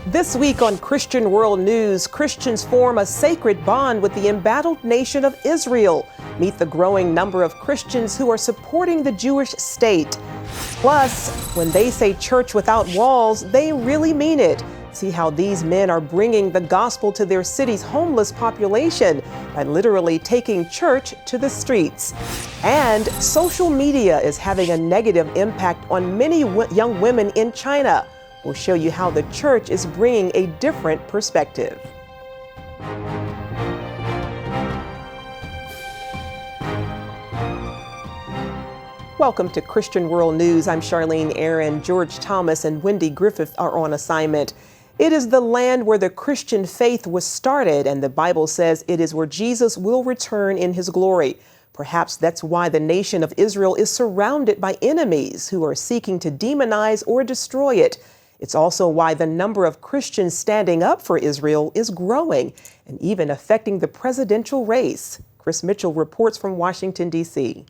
This week on Christian World News, Christians form a sacred bond with the embattled nation of Israel. Meet the growing number of Christians who are supporting the Jewish state. Plus, when they say church without walls, they really mean it. See how these men are bringing the gospel to their city's homeless population by literally taking church to the streets. And social media is having a negative impact on many young women in China. We'll show you how the church is bringing a different perspective. Welcome to Christian World News. I'm Charlene Aaron. George Thomas and Wendy Griffith are on assignment. It is the land where the Christian faith was started, and the Bible says it is where Jesus will return in his glory. Perhaps that's why the nation of Israel is surrounded by enemies who are seeking to demonize or destroy it. It's also why the number of Christians standing up for Israel is growing and even affecting the presidential race. Chris Mitchell reports from Washington, D.C.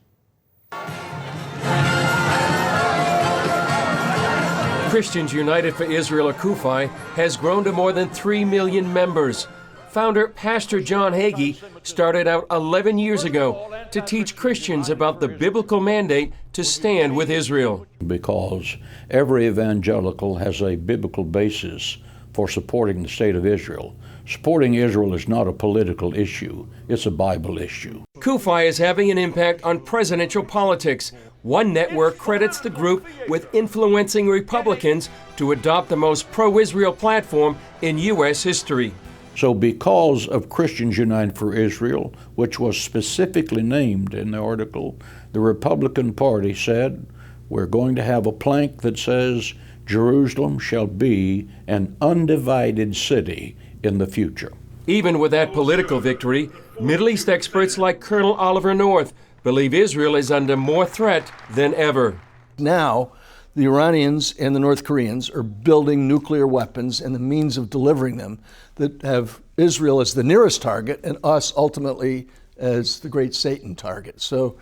Christians United for Israel, or CUFI, has grown to more than 3 million members. Founder Pastor John Hagee started out 11 years ago to teach Christians about the biblical mandate to stand with Israel. Because every evangelical has a biblical basis for supporting the state of Israel. Supporting Israel is not a political issue, it's a Bible issue. CUFI is having an impact on presidential politics. One network credits the group with influencing Republicans to adopt the most pro-Israel platform in U.S. history. So because of Christians United for Israel, which was specifically named in the article, the Republican Party said, we're going to have a plank that says Jerusalem shall be an undivided city in the future. Even with that political victory, Middle East experts like Colonel Oliver North believe Israel is under more threat than ever. Now, the Iranians and the North Koreans are building nuclear weapons and the means of delivering them that have Israel as the nearest target and us ultimately as the great Satan target. So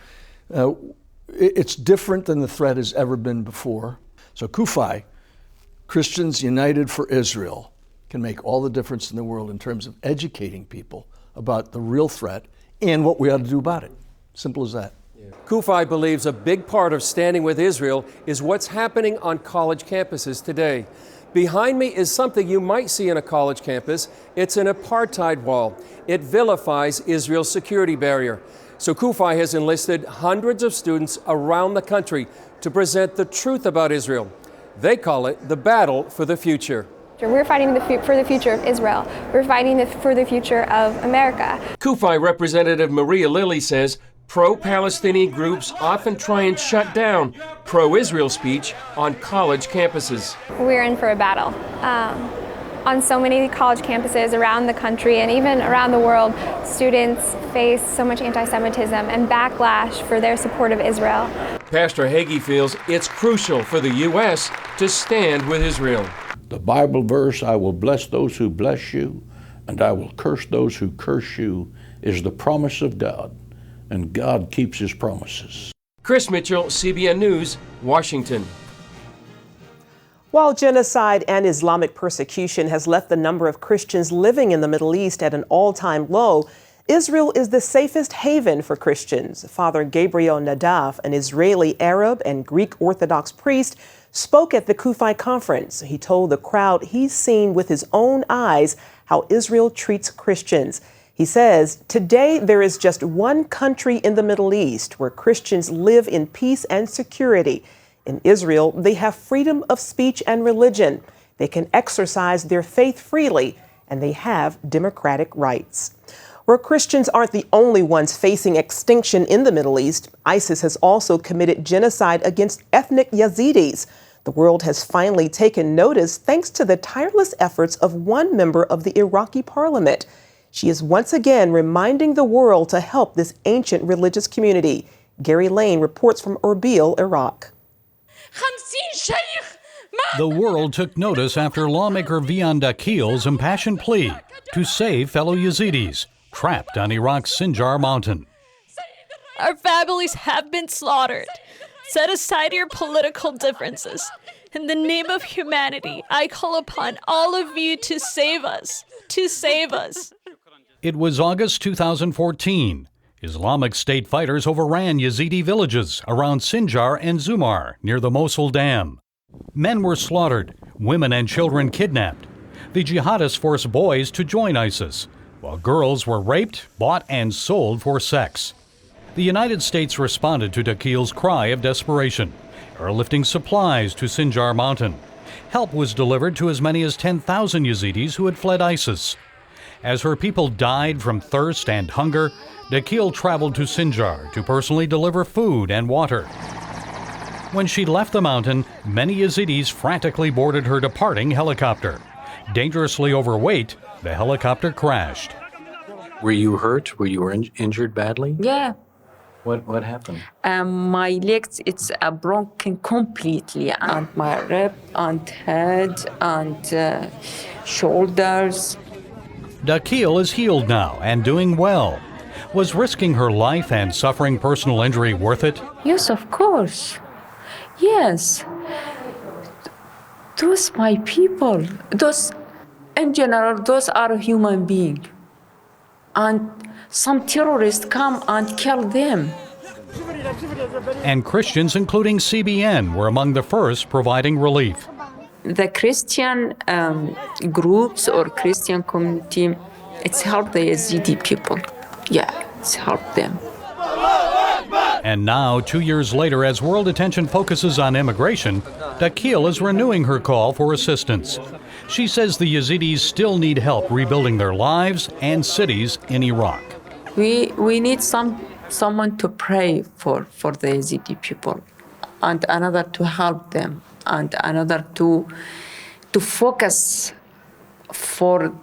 it's different than the threat has ever been before. So CUFI, Christians United for Israel, can make all the difference in the world in terms of educating people about the real threat and what we ought to do about it. Simple as that. CUFI believes a big part of standing with Israel is what's happening on college campuses today. Behind me is something you might see in a college campus. It's an apartheid wall. It vilifies Israel's security barrier. So CUFI has enlisted hundreds of students around the country to present the truth about Israel. They call it the battle for the future. We're fighting for the future of Israel. We're fighting for the future of America. CUFI Representative Maria Lilly says pro-Palestinian groups often try and shut down pro-Israel speech on college campuses. We're in for a battle. On so many college campuses around the country and even around the world, students face so much anti-Semitism and backlash for their support of Israel. Pastor Hagee feels it's crucial for the U.S. to stand with Israel. The Bible verse, I will bless those who bless you, and I will curse those who curse you, is the promise of God, and God keeps his promises. Chris Mitchell, CBN News, Washington. While genocide and Islamic persecution has left the number of Christians living in the Middle East at an all-time low, Israel is the safest haven for Christians. Father Gabriel Nadav, an Israeli Arab and Greek Orthodox priest, spoke at the CUFI conference. He told the crowd he's seen with his own eyes how Israel treats Christians. He says, today there is just one country in the Middle East where Christians live in peace and security. In Israel, they have freedom of speech and religion. They can exercise their faith freely, and they have democratic rights. Where Christians aren't the only ones facing extinction in the Middle East, ISIS has also committed genocide against ethnic Yazidis. The world has finally taken notice thanks to the tireless efforts of one member of the Iraqi parliament. She is once again reminding the world to help this ancient religious community. Gary Lane reports from Erbil, Iraq. The world took notice after lawmaker Vian Dakil's impassioned plea to save fellow Yazidis trapped on Iraq's Sinjar mountain. Our families have been slaughtered. Set aside your political differences. In the name of humanity, I call upon all of you to save us, to save us. It was August 2014. Islamic State fighters overran Yazidi villages around Sinjar and Zumar near the Mosul Dam. Men were slaughtered, women and children kidnapped. The jihadists forced boys to join ISIS, while girls were raped, bought, and sold for sex. The United States responded to Dakhil's cry of desperation, airlifting supplies to Sinjar Mountain. Help was delivered to as many as 10,000 Yazidis who had fled ISIS. As her people died from thirst and hunger, Dakhil traveled to Sinjar to personally deliver food and water. When she left the mountain, many Yazidis frantically boarded her departing helicopter. Dangerously overweight, the helicopter crashed. Were you hurt? Were you injured badly? Yeah. What happened? My legs, it's broken completely, and my rib and head and shoulders. Dakhil is healed now and doing well. Was risking her life and suffering personal injury worth it? Yes, of course. Yes. Those my people, those, in general, those are human beings. And some terrorists come and kill them. And Christians, including CBN, were among the first providing relief. The Christian groups or Christian community, it's helped the Yazidi people. Yeah, it's helped them. And now, 2 years later, as world attention focuses on immigration, Dakhil is renewing her call for assistance. She says the Yazidis still need help rebuilding their lives and cities in Iraq. We need someone to pray for the Yazidi people, and another to help them, and another to focus for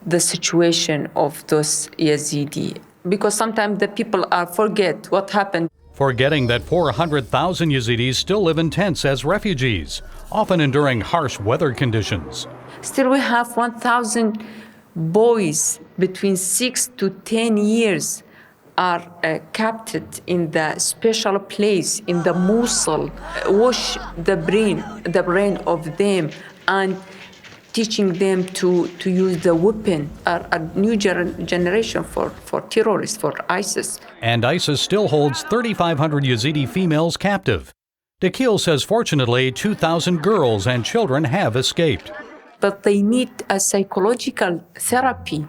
the situation of those Yazidi. Because sometimes the people forget what happened. Forgetting that 400,000 Yazidis still live in tents as refugees, often enduring harsh weather conditions. Still, we have 1,000 boys between 6 to 10 years are captured in the special place in the Mosul. Wash the brain of them and teaching them to use the weapon, a new generation for terrorists, for ISIS. And ISIS still holds 3,500 Yazidi females captive. Dakhil says fortunately 2,000 girls and children have escaped. But they need a psychological therapy.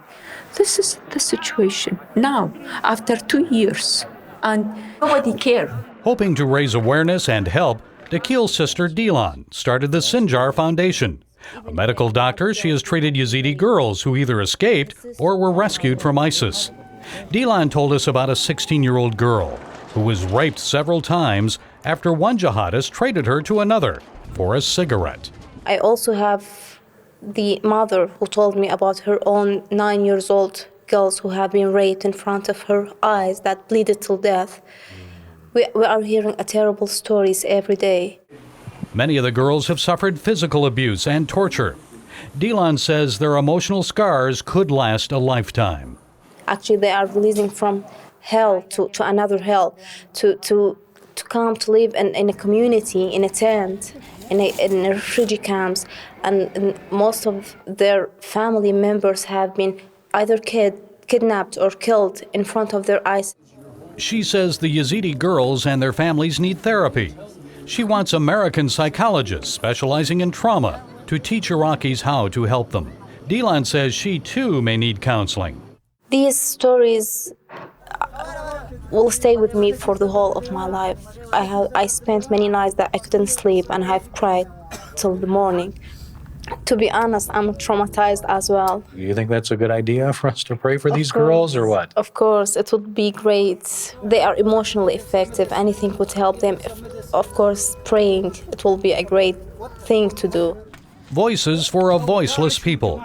This is the situation now, after 2 years, and nobody cares. Hoping to raise awareness and help, Dakhil's sister Dilan started the Sinjar Foundation. A medical doctor, she has treated Yazidi girls who either escaped or were rescued from ISIS. Dilan told us about a 16-year-old girl who was raped several times after one jihadist traded her to another for a cigarette. I also have the mother who told me about her own 9-year-old girls who have been raped in front of her eyes that bleeded till death. We are hearing terrible stories every day. Many of the girls have suffered physical abuse and torture. Dilan says their emotional scars could last a lifetime. Actually, they are releasing from hell to another hell, to come to live in a community, in a tent, in refugee camps, and most of their family members have been either kidnapped or killed in front of their eyes. She says the Yazidi girls and their families need therapy. She wants American psychologists specializing in trauma to teach Iraqis how to help them. Dilan says she too may need counseling. These stories will stay with me for the whole of my life. I spent many nights that I couldn't sleep and I've cried till the morning. To be honest, I'm traumatized as well. Do you think that's a good idea for us to pray for these girls or what? Of course, it would be great. They are emotionally effective. Anything would help them. Of course, praying, it will be a great thing to do. Voices for a voiceless people.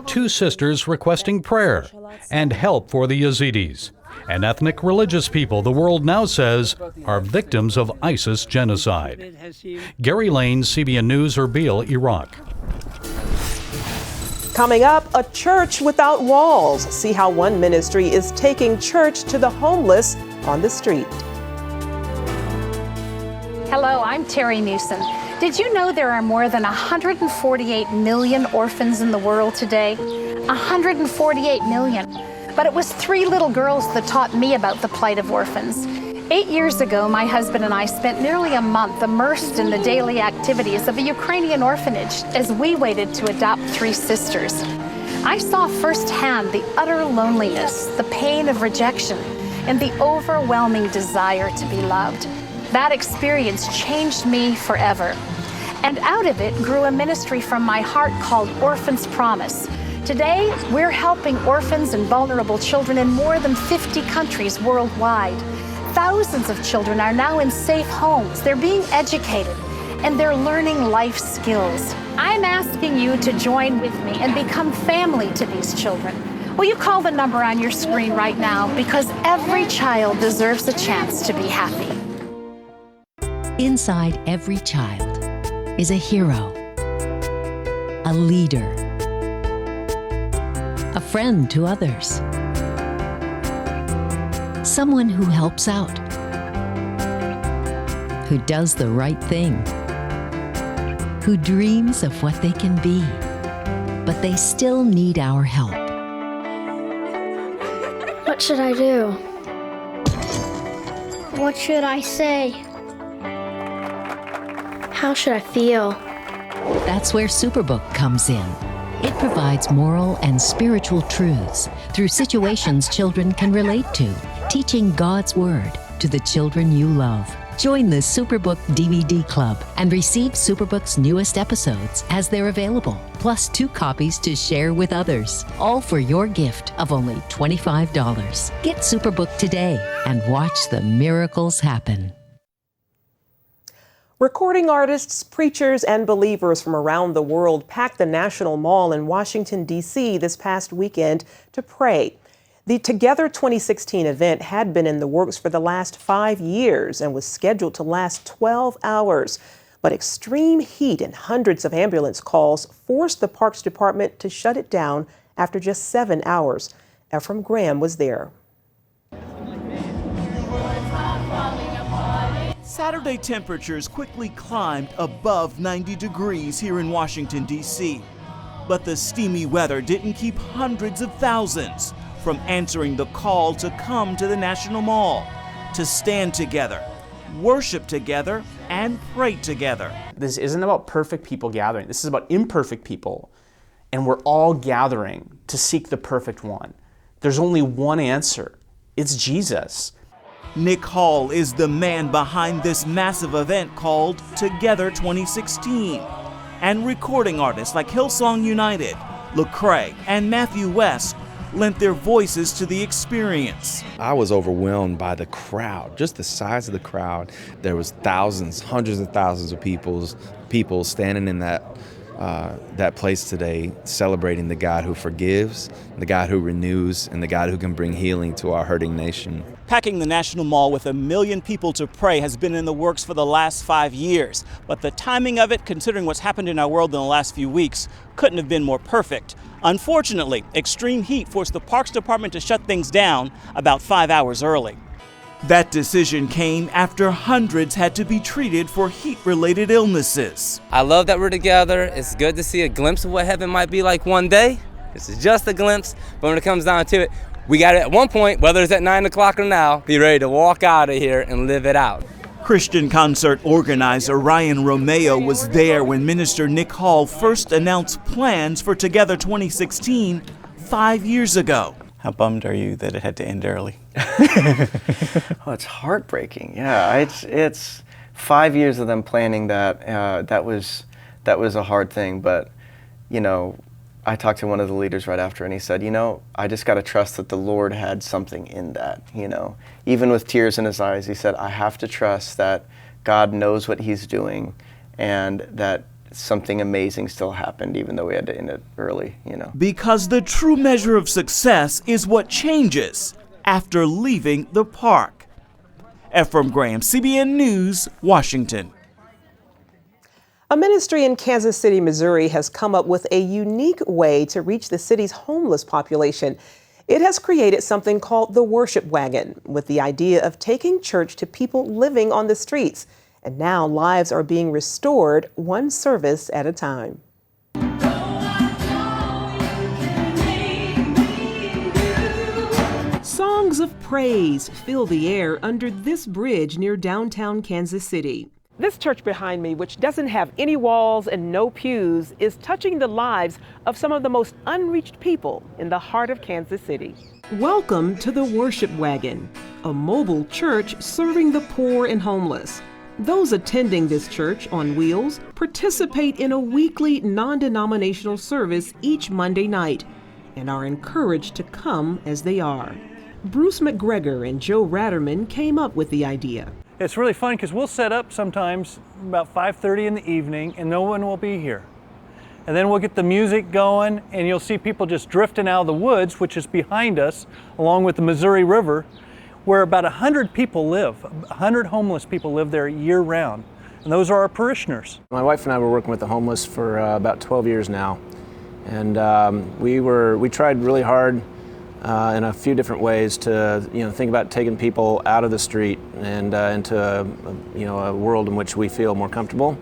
2 sisters requesting prayer and help for the Yazidis, an ethnic religious people the world now says are victims of ISIS genocide. Gary Lane, CBN News, Erbil, Iraq. Coming up, a church without walls. See how one ministry is taking church to the homeless on the street. Hello, I'm Terry Newsom. Did you know there are more than 148 million orphans in the world today? 148 million. But it was 3 little girls that taught me about the plight of orphans. 8 years ago, my husband and I spent nearly a month immersed in the daily activities of a Ukrainian orphanage as we waited to adopt 3 sisters. I saw firsthand the utter loneliness, the pain of rejection, and the overwhelming desire to be loved. That experience changed me forever. And out of it grew a ministry from my heart called Orphans Promise. Today, we're helping orphans and vulnerable children in more than 50 countries worldwide. Thousands of children are now in safe homes. They're being educated, and they're learning life skills. I'm asking you to join with me and become family to these children. Will you call the number on your screen right now? Because every child deserves a chance to be happy. Inside every child is a hero, a leader, a friend to others, someone who helps out, who does the right thing, who dreams of what they can be, but they still need our help. What should I do? What should I say? How should I feel? That's where Superbook comes in. It provides moral and spiritual truths through situations children can relate to, teaching God's Word to the children you love. Join the Superbook DVD Club and receive Superbook's newest episodes as they're available, plus 2 copies to share with others, all for your gift of only $25. Get Superbook today and watch the miracles happen. Recording artists, preachers, and believers from around the world packed the National Mall in Washington, D.C. this past weekend to pray. The Together 2016 event had been in the works for the last 5 years and was scheduled to last 12 hours. But extreme heat and hundreds of ambulance calls forced the Parks Department to shut it down after just 7 hours. Ephraim Graham was there. Saturday temperatures quickly climbed above 90 degrees here in Washington, D.C. But the steamy weather didn't keep hundreds of thousands from answering the call to come to the National Mall, to stand together, worship together, and pray together. This isn't about perfect people gathering. This is about imperfect people, and we're all gathering to seek the perfect one. There's only one answer. It's Jesus. Nick Hall is the man behind this massive event called Together 2016. And recording artists like Hillsong United, Lecrae, and Matthew West lent their voices to the experience. I was overwhelmed by the crowd, just the size of the crowd. There was thousands, hundreds of thousands of people standing in that place today, celebrating the God who forgives, the God who renews, and the God who can bring healing to our hurting nation. Packing the National Mall with 1 million people to pray has been in the works for the last 5 years. But the timing of it, considering what's happened in our world in the last few weeks, couldn't have been more perfect. Unfortunately, extreme heat forced the Parks Department to shut things down about 5 hours early. That decision came after hundreds had to be treated for heat-related illnesses. I love that we're together. It's good to see a glimpse of what heaven might be like one day. This is just a glimpse, but when it comes down to it, we got it at one point, whether it's at 9 o'clock or now, be ready to walk out of here and live it out. Christian concert organizer Ryan Romeo was there when Minister Nick Hall first announced plans for Together 2016 5 years ago. How bummed are you that it had to end early? Oh, it's heartbreaking. Yeah, it's 5 years of them planning that. That was a hard thing, but you know, I talked to one of the leaders right after, and he said, you know, I just got to trust that the Lord had something in that, you know. Even with tears in his eyes, he said, I have to trust that God knows what he's doing and that something amazing still happened, even though we had to end it early, you know. Because the true measure of success is what changes after leaving the park. Ephraim Graham, CBN News, Washington. A ministry in Kansas City, Missouri has come up with a unique way to reach the city's homeless population. It has created something called the Worship Wagon, with the idea of taking church to people living on the streets. And now lives are being restored one service at a time. Songs of praise fill the air under this bridge near downtown Kansas City. This church behind me, which doesn't have any walls and no pews, is touching the lives of some of the most unreached people in the heart of Kansas City. Welcome to the Worship Wagon, a mobile church serving the poor and homeless. Those attending this church on wheels participate in a weekly non-denominational service each Monday night and are encouraged to come as they are. Bruce McGregor and Joe Ratterman came up with the idea. It's really fun because we'll set up sometimes about 5:30 in the evening and no one will be here. And then we'll get the music going and you'll see people just drifting out of the woods, which is behind us, along with the Missouri River, where about 100 people live. 100 homeless people live there year round. And those are our parishioners. My wife and I were working with the homeless for about 12 years now. And we tried really hard in a few different ways to think about taking people out of the street and into a world in which we feel more comfortable.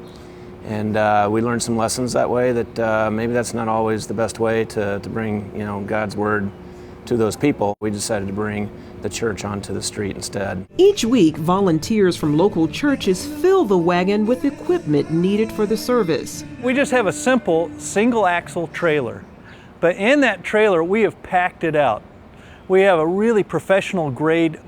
And we learned some lessons that way that maybe that's not always the best way to bring God's word to those people. We decided to bring the church onto the street instead. Each week, volunteers from local churches fill the wagon with equipment needed for the service. We just have a simple single axle trailer. But in that trailer, we have packed it out. We have a really professional grade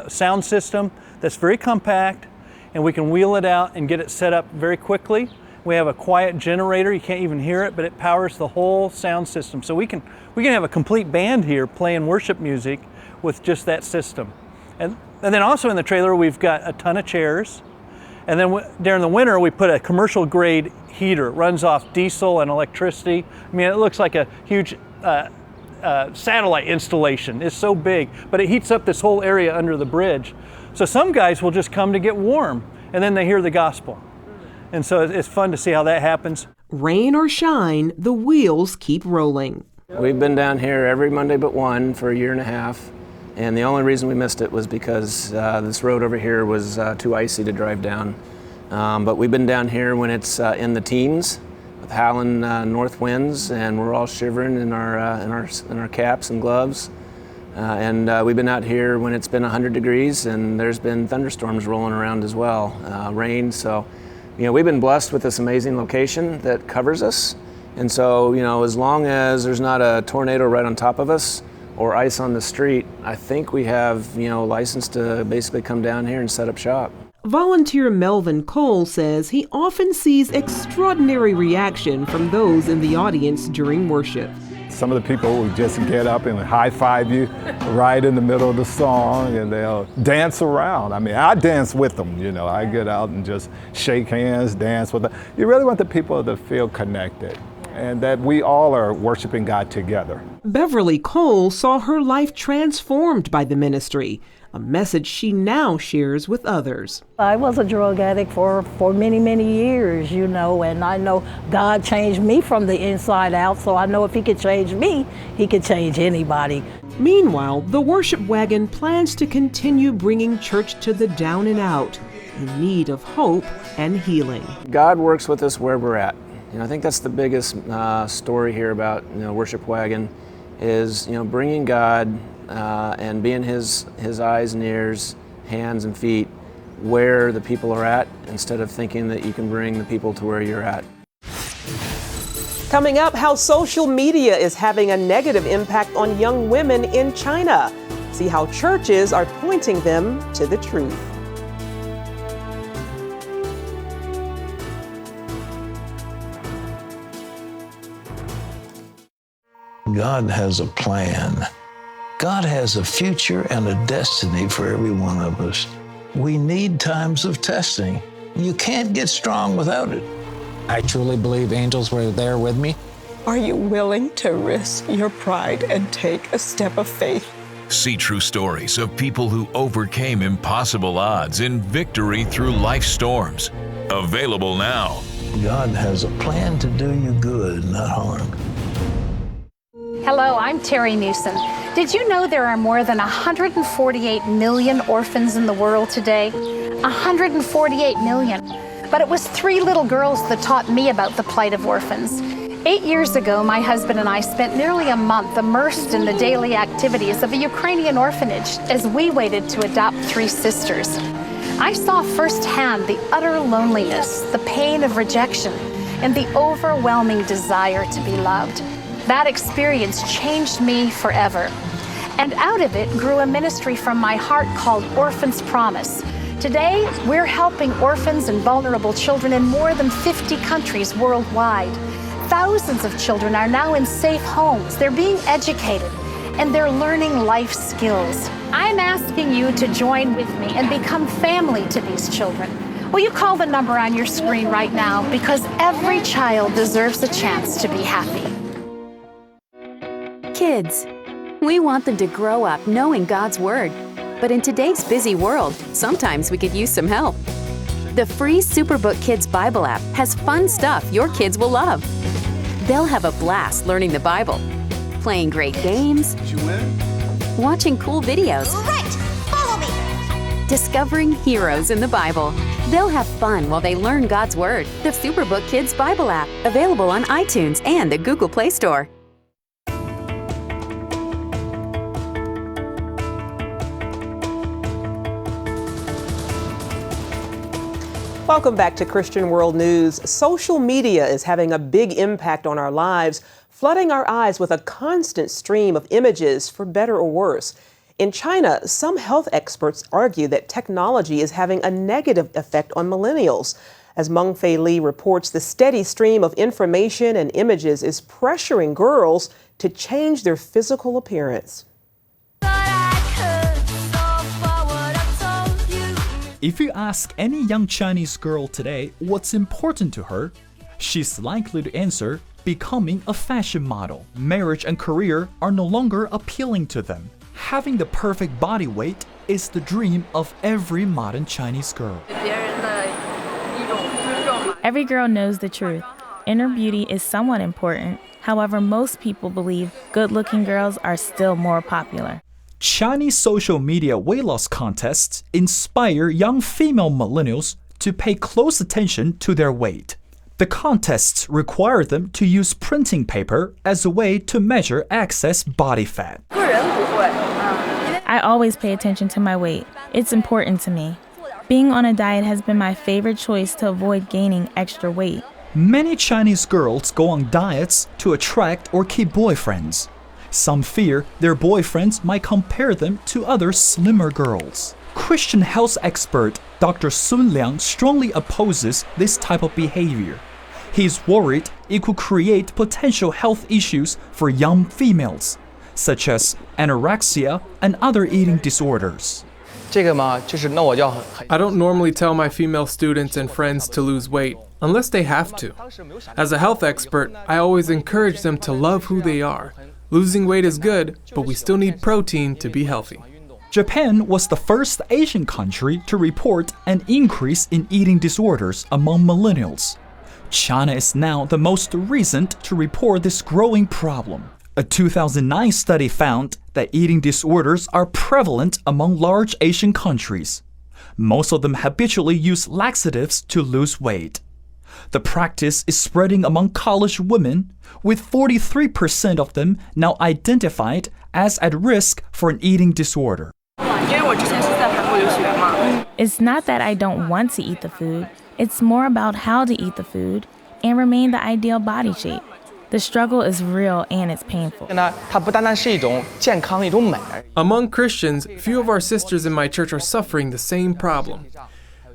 sound system that's very compact, and we can wheel it out and get it set up very quickly. We have a quiet generator, you can't even hear it, but it powers the whole sound system. So we can have a complete band here playing worship music with just that system. And then also in the trailer, we've got a ton of chairs. And then during the winter, we put a commercial grade heater. It runs off diesel and electricity. I mean, it looks like a huge satellite installation. It's so big, but it heats up this whole area under the bridge. So some guys will just come to get warm, and then they hear the gospel. And so it's fun to see how that happens. Rain or shine, the wheels keep rolling. We've been down here every Monday but one for a year and a half. And the only reason we missed it was because this road over here was too icy to drive down. But we've been down here when it's in the teens with howling north winds, and we're all shivering in our caps and gloves. And we've been out here when it's been 100 degrees, and there's been thunderstorms rolling around as well, rain. So, we've been blessed with this amazing location that covers us. And so, as long as there's not a tornado right on top of us, or ice on the street, I think we have, license to basically come down here and set up shop. Volunteer Melvin Cole says he often sees extraordinary reaction from those in the audience during worship. Some of the people will just get up and high-five you right in the middle of the song, and they'll dance around. I mean, I dance with them, I get out and just shake hands, dance with them. You really want the people to feel connected, and that we all are worshiping God together. Beverly Cole saw her life transformed by the ministry, a message she now shares with others. I was a drug addict for many, many years, and I know God changed me from the inside out, so I know if He could change me, He could change anybody. Meanwhile, the Worship Wagon plans to continue bringing church to the down and out, in need of hope and healing. God works with us where we're at. I think that's the biggest story here about Worship Wagon is bringing God and being His eyes and ears, hands and feet where the people are at, instead of thinking that you can bring the people to where you're at. Coming up, how social media is having a negative impact on young women in China. See how churches are pointing them to the truth. God has a plan. God has a future and a destiny for every one of us. We need times of testing. You can't get strong without it. I truly believe angels were there with me. Are you willing to risk your pride and take a step of faith? See true stories of people who overcame impossible odds in victory through life's storms. Available now. God has a plan to do you good, not harm. Hello, I'm Terry Newsom. Did you know there are more than 148 million orphans in the world today? 148 million. But it was 3 little girls that taught me about the plight of orphans. 8 years ago, my husband and I spent nearly a month immersed in the daily activities of a Ukrainian orphanage as we waited to adopt 3 sisters. I saw firsthand the utter loneliness, the pain of rejection, and the overwhelming desire to be loved. That experience changed me forever. And out of it grew a ministry from my heart called Orphans Promise. Today, we're helping orphans and vulnerable children in more than 50 countries worldwide. Thousands of children are now in safe homes. They're being educated, and they're learning life skills. I'm asking you to join with me and become family to these children. Will you call the number on your screen right now? Because every child deserves a chance to be happy. Kids, we want them to grow up knowing God's Word. But in today's busy world, sometimes we could use some help. The free Superbook Kids Bible app has fun stuff your kids will love. They'll have a blast learning the Bible, playing great games, watching cool videos, Follow me. discovering heroes in the Bible. They'll have fun while they learn God's Word. The Superbook Kids Bible app, available on iTunes and the Google Play Store. Welcome back to Christian World News. Social media is having a big impact on our lives, flooding our eyes with a constant stream of images, for better or worse. In China, some health experts argue that technology is having a negative effect on millennials. As Meng Fei Li reports, the steady stream of information and images is pressuring girls to change their physical appearance. If you ask any young Chinese girl today what's important to her, she's likely to answer becoming a fashion model. Marriage and career are no longer appealing to them. Having the perfect body weight is the dream of every modern Chinese girl. Every girl knows the truth. Inner beauty is somewhat important. However, most people believe good-looking girls are still more popular. Chinese social media weight loss contests inspire young female millennials to pay close attention to their weight. The contests require them to use printing paper as a way to measure excess body fat. I always pay attention to my weight. It's important to me. Being on a diet has been my favorite choice to avoid gaining extra weight. Many Chinese girls go on diets to attract or keep boyfriends. Some fear their boyfriends might compare them to other slimmer girls. Christian health expert Dr. Sun Liang strongly opposes this type of behavior. He's worried it could create potential health issues for young females, such as anorexia and other eating disorders. I don't normally tell my female students and friends to lose weight unless they have to. As a health expert, I always encourage them to love who they are. Losing weight is good, but we still need protein to be healthy. Japan was the first Asian country to report an increase in eating disorders among millennials. China is now the most recent to report this growing problem. A 2009 study found that eating disorders are prevalent among large Asian countries. Most of them habitually use laxatives to lose weight. The practice is spreading among college women, with 43% of them now identified as at risk for an eating disorder. It's not that I don't want to eat the food. It's more about how to eat the food and remain the ideal body shape. The struggle is real and it's painful. Among Christians, few of our sisters in my church are suffering the same problem.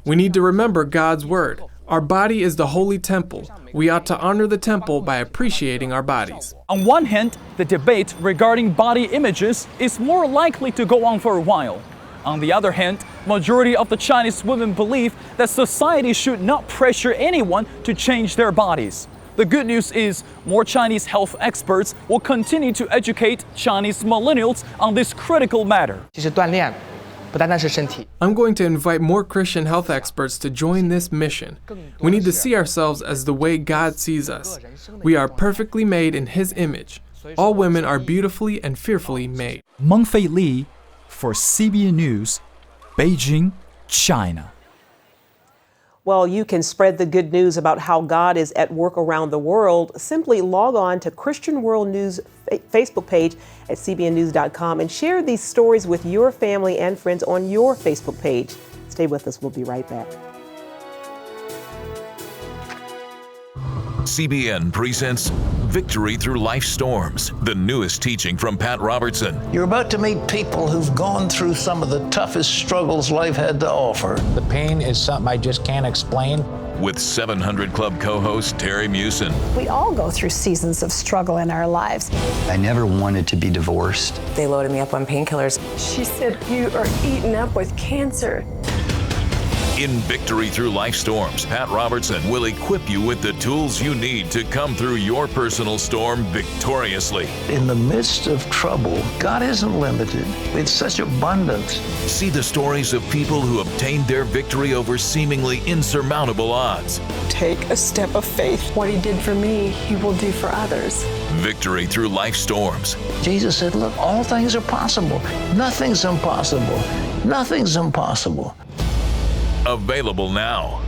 We need to remember God's word. Our body is the holy temple. We ought to honor the temple by appreciating our bodies. On one hand, the debate regarding body images is more likely to go on for a while. On the other hand, majority of the Chinese women believe that society should not pressure anyone to change their bodies. The good news is more Chinese health experts will continue to educate Chinese millennials on this critical matter. I'm going to invite more Christian health experts to join this mission. We need to see ourselves as the way God sees us. We are perfectly made in His image. All women are beautifully and fearfully made. Mengfei Li for CBN News, Beijing, China. Well, you can spread the good news about how God is at work around the world. Simply log on to Christian World News Facebook page at cbnnews.com and share these stories with your family and friends on your Facebook page. Stay with us. We'll be right back. CBN presents Victory Through Life Storms, the newest teaching from Pat Robertson. You're about to meet people who've gone through some of the toughest struggles life had to offer. The pain is something I just can't explain. With 700 Club co-host Terry Mewson. We all go through seasons of struggle in our lives. I never wanted to be divorced. They loaded me up on painkillers. She said, "You are eaten up with cancer." In Victory Through Life Storms, Pat Robertson will equip you with the tools you need to come through your personal storm victoriously. In the midst of trouble, God isn't limited. It's such abundance. See the stories of people who obtained their victory over seemingly insurmountable odds. Take a step of faith. What he did for me, he will do for others. Victory Through Life Storms. Jesus said, look, all things are possible. Nothing's impossible. Nothing's impossible. Available now.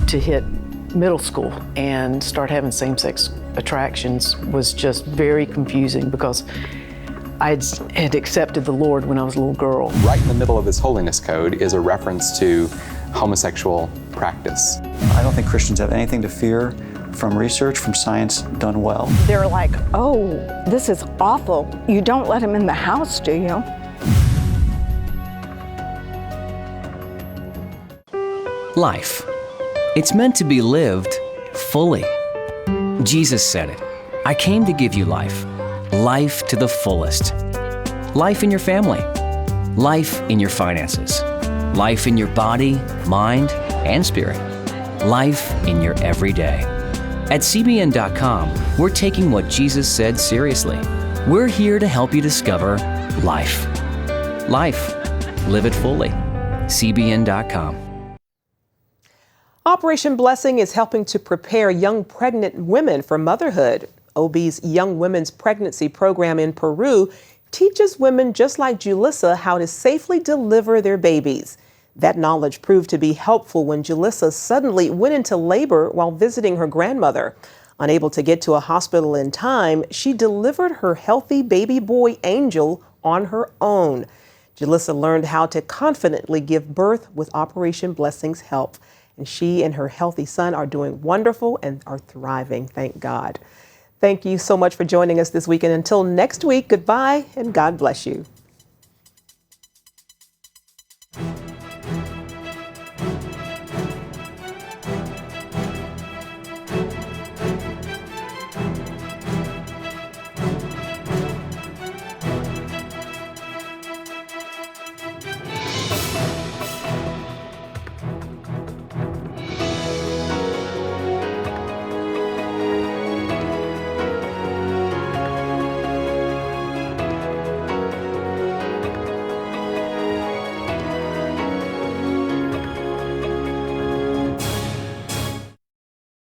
To hit middle school and start having same-sex attractions was just very confusing because I had accepted the Lord when I was a little girl. Right in the middle of this holiness code is a reference to homosexual practice. I don't think Christians have anything to fear from research, from science done well. They're like, oh, this is awful. You don't let him in the house, do you? Life. It's meant to be lived fully. Jesus said it. I came to give you life. Life to the fullest. Life in your family. Life in your finances. Life in your body, mind, and spirit. Life in your everyday. At CBN.com, we're taking what Jesus said seriously. We're here to help you discover life. Life. Live it fully. CBN.com. Operation Blessing is helping to prepare young pregnant women for motherhood. OB's Young Women's Pregnancy Program in Peru teaches women just like Julissa how to safely deliver their babies. That knowledge proved to be helpful when Julissa suddenly went into labor while visiting her grandmother. Unable to get to a hospital in time, she delivered her healthy baby boy Angel on her own. Julissa learned how to confidently give birth with Operation Blessing's help. And she and her healthy son are doing wonderful and are thriving, thank God. Thank you so much for joining us this week. And until next week, goodbye and God bless you.